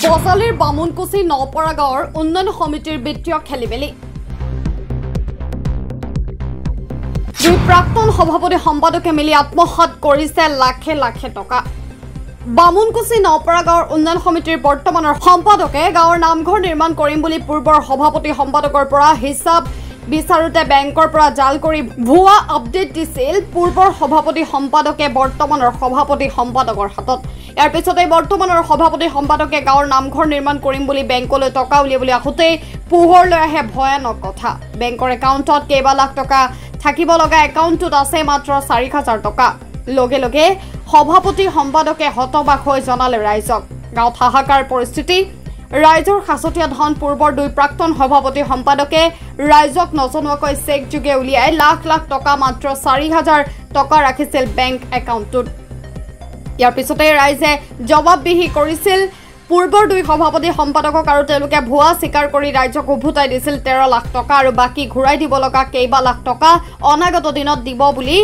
বজালিৰ বামুণকুছি নপৰা গাঁৱৰ উন্নয়ন সমিতিৰ বিত্তীয় খেলিমেলি দুই প্ৰাক্তন সভাপতি সম্পাদকে মিলি আত্মসাৎ কৰিছে লাখে লাখে টকা। বামুণকুছি নপৰা গাঁৱৰ উন্নয়ন সমিতিৰ বৰ্তমানৰ সম্পাদকে গাঁৱৰ নামঘৰ নিৰ্মাণ কৰিম বুলি পূৰ্বৰ সভাপতি সম্পাদকৰ পৰা হিচাপ বিচাৰোতে বেংকৰ পৰা জাল কৰি ভুৱা আপডেট দিছিল পূৰ্বৰ সভাপতি সম্পাদকে বৰ্তমানৰ সভাপতি সম্পাদকৰ হাতত। ইয়াৰ পিছতে বৰ্তমানৰ সভাপতি সম্পাদকে গাঁৱৰ নামঘৰ নিৰ্মাণ কৰিম বুলি বেংকলৈ টকা উলিয়াবলৈ আহোঁতে পোহৰলৈ আহে ভয়ানক কথা। বেংকৰ একাউণ্টত কেইবা লাখ টকা থাকিব লগা একাউণ্টটোত আছে মাত্ৰ 4,000 টকা। লগে লগে সভাপতি সম্পাদকে হতবাক হৈ জনালে ৰাইজক। গাঁৱত হাহাকাৰ পৰিস্থিতি। ৰাইজৰ সাঁচতীয়া ধন পূৰ্বৰ দুই প্ৰাক্তন সভাপতি সম্পাদকে ৰাইজক নজনোৱাকৈ চেক যোগে উলিয়াই লাখ লাখ টকা মাত্ৰ 4,000 টকা ৰাখিছিল বেংক একাউণ্টটোত। ইয়াৰ পিছতে ৰাইজে জবাবদিহি কৰিছিল পূৰ্বৰ দুই সভাপতি সম্পাদকক আৰু তেওঁলোকে ভুৱা স্বীকাৰ কৰি ৰাইজক উভতাই দিছিল 13 লাখ টকা আৰু বাকী ঘূৰাই দিব লগা কেইবা লাখ টকা অনাগত দিনত দিব বুলি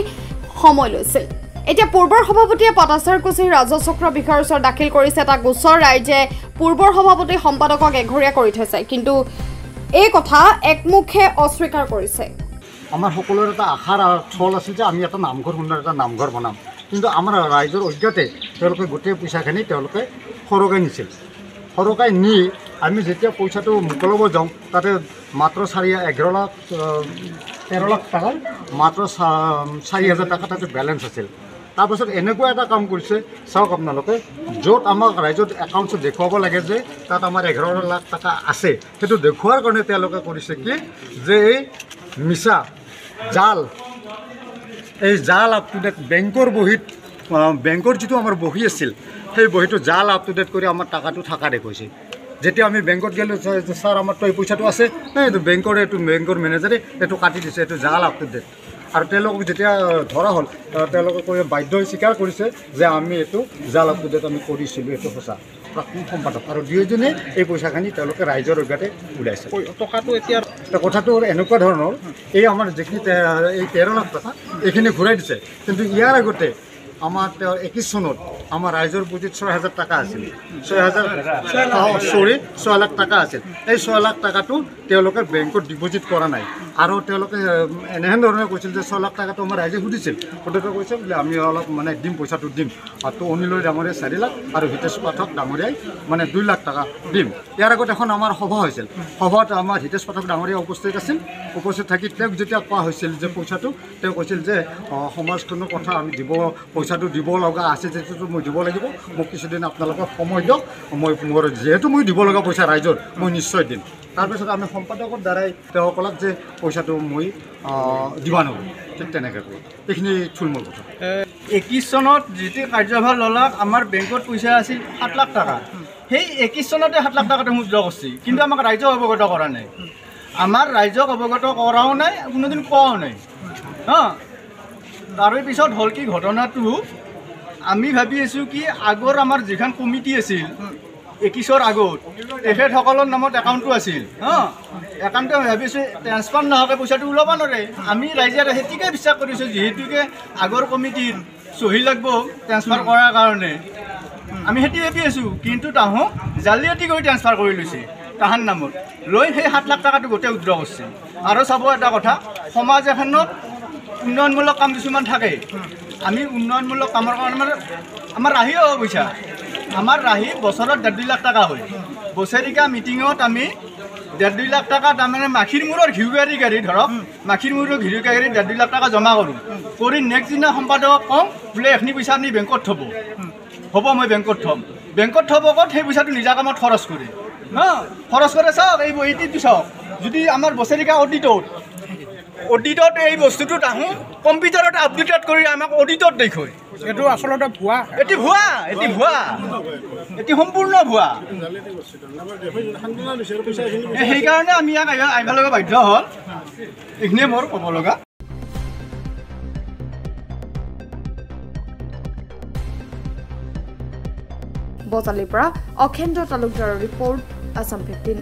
সময় লৈছিল। এতিয়া পূৰ্বৰ সভাপতিয়ে পটাছাৰকুছিৰ ৰাজচক্ৰ বিষয়াৰ ওচৰত দাখিল কৰিছে এটা গোচৰ। ৰাইজে পূৰ্বৰ সভাপতি সম্পাদকক এঘৰীয়া কৰি থৈছে, কিন্তু এই কথা একমুখে অস্বীকাৰ কৰিছে। আমাৰ সকলোৰে এটা আশাৰ থল আছিল যে আমি এটা নামঘৰ সুন্দৰ এটা নামঘৰ বনাম, কিন্তু আমাৰ ৰাইজৰ অজ্ঞাতে তেওঁলোকে গোটেই পইচাখিনি তেওঁলোকে সৰকাই নিছিল। সৰকাই নি আমি যেতিয়া পইচাটো মোকলাব যাওঁ তাতে মাত্ৰ 13 লাখ টকাৰ মাত্ৰ 4,000 টকা তাতে বেলেঞ্চ আছিল। তাৰপাছত এনেকুৱা এটা কাম কৰিছে, চাওক আপোনালোকে, য'ত আমাক ৰাইজত একাউণ্টছত দেখুৱাব লাগে যে তাত আমাৰ 11 লাখ টকা আছে, সেইটো দেখুওৱাৰ কাৰণে তেওঁলোকে কৰিছে কি যে এই মিছা জাল, এই জাল আপ টু ডেট বেংকৰ বহীত, বেংকৰ যিটো আমাৰ বহী আছিল সেই বহীটো জাল আপ টু ডেট কৰি আমাৰ টাকাটো থকা দেখুৱাইছে। যেতিয়া আমি বেংকত গ'লোঁ, ছাৰ আমাৰতো এই পইচাটো আছে, এইটো বেংকৰ মেনেজাৰে এইটো কাটি দিছে, এইটো জাল আপ টু ডেট। আৰু তেওঁলোকক যেতিয়া ধৰা হ'ল তেওঁলোকে কৈ বাধ্য হৈ স্বীকাৰ কৰিছে যে আমি এইটো জাল আপ টু ডেট আমি কৰিছিলোঁ, এইটো সঁচা। প্ৰাক্তন সম্পাদক আৰু দুয়োজনে এই পইচাখিনি তেওঁলোকে ৰাইজৰ অজ্ঞাতে ওলাইছে। টকাটো এতিয়া কথাটো এনেকুৱা ধৰণৰ, এই আমাৰ যিখিনি এই 13 লাখ টকা এইখিনি ঘূৰাই দিছে, কিন্তু ইয়াৰ আগতে আমাৰ 21 চনত আমাৰ ৰাইজৰ পুঁজিত 6,000 টকা আছিল, 6 লাখ টকা আছিল। এই 6 লাখ টকাটো তেওঁলোকে বেংকত ডিপজিট কৰা নাই, আৰু তেওঁলোকে এনেহেন ধৰণে কৈছিল যে 6 লাখ টকাটো আমাৰ ৰাইজে সুধিছিল, সুধোতে কৈছে বোলে আমি অলপ দিম, পইচাটো দিম। আৰু অনিলয় ডাঙৰীয়াই 4 লাখ আৰু হিতেশ পাঠক ডাঙৰীয়াই 2 লাখ টকা দিম। ইয়াৰ আগত এখন আমাৰ সভা হৈছিল, সভাত আমাৰ হিতেশ পাঠক ডাঙৰীয়া উপস্থিত আছিল। উপস্থিত থাকি তেওঁক যেতিয়া কোৱা হৈছিল যে পইচাটো, তেওঁ কৈছিল যে সমাজখনৰ কথা আমি পইচাটো দিব লগা আছে, যিহেতু মই দিব লাগিব, মোক কিছুদিন আপোনালোকক সময় দিয়ক, মোৰ যিহেতু মই দিব লগা পইচা ৰাইজৰ মই নিশ্চয় দিম। তাৰপিছত আমি সম্পাদকৰ দ্বাৰাই তেওঁসকলক যে পইচাটো মই দিব নোৱাৰোঁ, ঠিক তেনেকৈ কৈ এইখিনি থুলমূল কথা। 21 চনত যিটো কাৰ্যভাৰ ল'লাক আমাৰ বেংকত পইচা আছিল 7 লাখ টকা, সেই 21 চনতে 7 লাখ টকাটো মুদ্ৰা কৰিছে, কিন্তু আমাক ৰাইজক অৱগত কৰা নাই। আমাৰ ৰাইজক অৱগত কৰাও নাই, কোনোদিন কোৱাও নাই। তাৰে পিছত হ'ল কি ঘটনাটো, আমি ভাবি আছোঁ কি আগৰ আমাৰ যিখন কমিটি আছিল 21ৰ আগত তেখেতসকলৰ নামত একাউণ্টটো আছিল, একাউণ্টটো ভাবিছোঁ ট্ৰেন্সফাৰ নোহোৱাকৈ পইচাটো ওলাব নোৱাৰে। আমি ৰাইজে সেইটোকে বিশ্বাস কৰিছোঁ, যিহেতুকে আগৰ কমিটিত চহী লাগিব ট্ৰেন্সফাৰ কৰাৰ কাৰণে, আমি সেইটো ভাবি আছোঁ। কিন্তু তাহোঁ জালিয়াতি কৰি ট্ৰেন্সফাৰ কৰি লৈছে তাহাৰ নামত, লৈ সেই 7 লাখ টকাটো গোটেই উইড্ৰ কৰিছে। আৰু চাব এটা কথা, সমাজ এখনত উন্নয়নমূলক কাম কিছুমান থাকে, আমি উন্নয়নমূলক কামৰ কাৰণে মানে আমাৰ ৰাহি হ'ব পইচা, আমাৰ ৰাহি বছৰত 1.5 লাখ টকা হয়। বছৰেকীয়া মিটিঙত আমি 1.5 লাখ টকা তাৰমানে মাখিৰ মূৰৰ ঘিউগাড়ী গাড়ী, ধৰক মাখিৰ মূৰৰ ঘিউগাড়ী 1.5 লাখ টকা জমা কৰোঁ, কৰি নেক্সট দিনা সম্পাদকক কওঁ বোলে এইখিনি পইচা আপুনি বেংকত থ'ব, হ'ব মই বেংকত থ'ম। বেংকত থ'ব ক'ত, সেই পইচাটো নিজা কামত খৰচ কৰে। খৰচ কৰে। চাওক এই বহীটো চাওক, যদি আমাৰ বছৰেকীয়া অডিটত এই বস্তুটোত আহোঁ কম্পিউটাৰত আপডেট কৰি আমাক অডিটত দেখুৱায়, এইটো আচলতে ভুৱা, এটি সম্পূৰ্ণ ভুৱা। সেইকাৰণে আমি ইয়াক আহিব লগা বাধ্য হ'ল। এইখিনিয়ে মোৰ ক'ব লগা। বজালিৰ পৰা অখেন্দ্ৰ তালুকদাৰৰ ৰিপৰ্ট, আছাম 15।